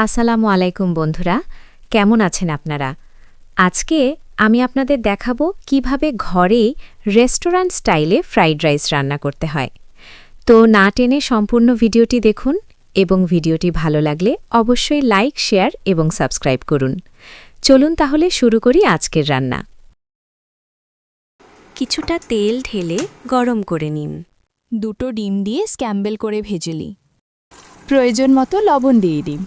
আসসালামু আলাইকুম বন্ধুরা, কেমন আছেন আপনারা? আজকে আমি আপনাদের দেখাবো কিভাবে ঘরেই রেস্টুরেন্ট স্টাইলে ফ্রাইড রাইস রান্না করতে হয়। তো না টেনে সম্পূর্ণ ভিডিওটি দেখুন এবং ভিডিওটি ভালো লাগলে অবশ্যই লাইক, শেয়ার এবং সাবস্ক্রাইব করুন। চলুন তাহলে শুরু করি আজকের রান্না। কিছুটা তেল ঢেলে গরম করে নিন। 2টো ডিম দিয়ে স্ক্যাম্বেল করে ভেজে নিই। প্রয়োজন মতো লবণ দিয়ে দিন।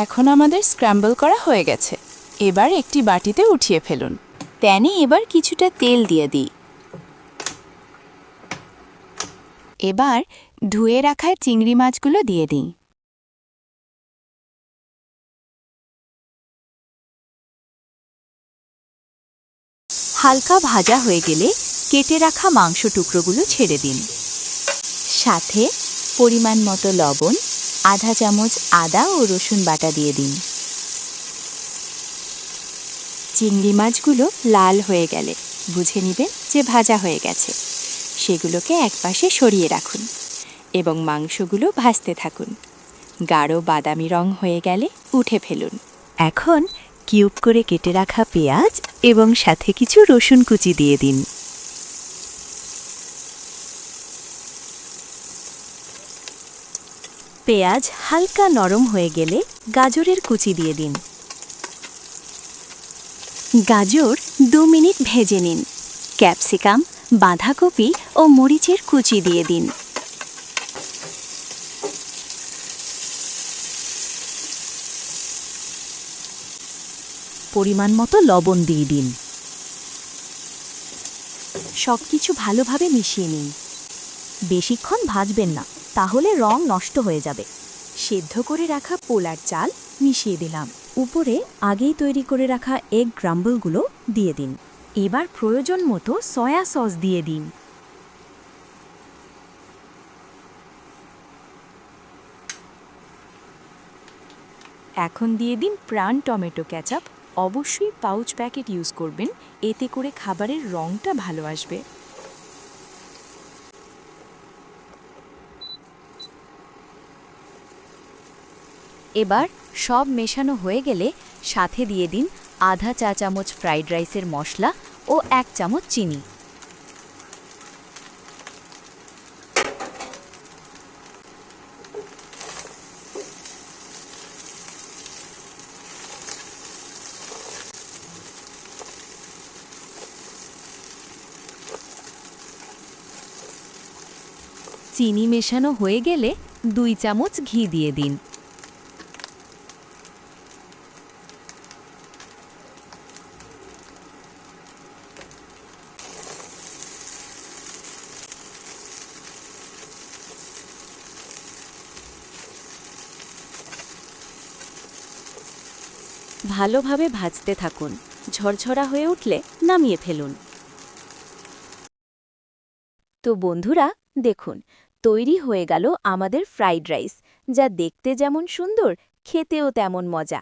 এখন আমাদের স্ক্র্যাম্বল করা হয়ে গেছে। এবার একটি বাটিতে উঠিয়ে ফেলুন। প্যানে এবার কিছুটা তেল দিয়ে দিই। এবার ধুয়ে রাখা চিংড়ি মাছগুলো দিয়ে দিই। হালকা ভাজা হয়ে গেলে কেটে রাখা মাংস টুকরোগুলো ছেড়ে দিন। সাথে পরিমাণ মতো লবণ, আধা চামচ আদা ও রসুন বাটা দিয়ে দিন। চিংড়ি মাছগুলো লাল হয়ে গেলে বুঝে নেবেন যে ভাজা হয়ে গেছে। সেগুলোকে একপাশে সরিয়ে রাখুন এবং মাংসগুলো ভাজতে থাকুন। গাঢ় বাদামি রং হয়ে গেলে উঠে ফেলুন। এখন কিউব করে কেটে রাখা পেঁয়াজ এবং সাথে কিছু রসুন কুচি দিয়ে দিন। পেঁয়াজ হালকা নরম হয়ে গেলে গাজরের কুচি দিয়ে দিন। গাজর 2 মিনিট ভেজে নিন। ক্যাপসিকাম, বাঁধাকপি ও মরিচের কুচি দিয়ে দিন। পরিমাণ মতো লবণ দিয়ে দিন। সবকিছু ভালোভাবে মিশিয়ে নিন। বেশিক্ষণ ভাজবেন না, তাহলে রং নষ্ট হয়ে যাবে। সেদ্ধ করে রাখা পোলার চাল মিশিয়ে দিলাম। উপরে আগেই তৈরি করে রাখা এগ ক্রাম্বলগুলো দিয়ে দিন। এবার প্রয়োজন মতো সয়া সস দিয়ে দিন। এখন দিয়ে দিন প্রাণ টমেটো কেচাপ। অবশ্যই পাউচ প্যাকেট ইউজ করবেন, এতে করে খাবারের রংটা ভালো আসবে। এবার সব মেশানো হয়ে গেলে সাথে দিয়ে দিন আধা চা চামচ ফ্রাইড রাইসের মশলা ও 1 চামচ চিনি। চিনি মেশানো হয়ে গেলে 2 চামচ ঘি দিয়ে দিন। ভালোভাবে ভাজতে থাকুন। ঝরঝরা হয়ে উঠলে নামিয়ে ফেলুন। তো বন্ধুরা দেখুন, তৈরি হয়ে গেল আমাদের ফ্রাইড রাইস, যা দেখতে যেমন সুন্দর, খেতেও তেমন মজা।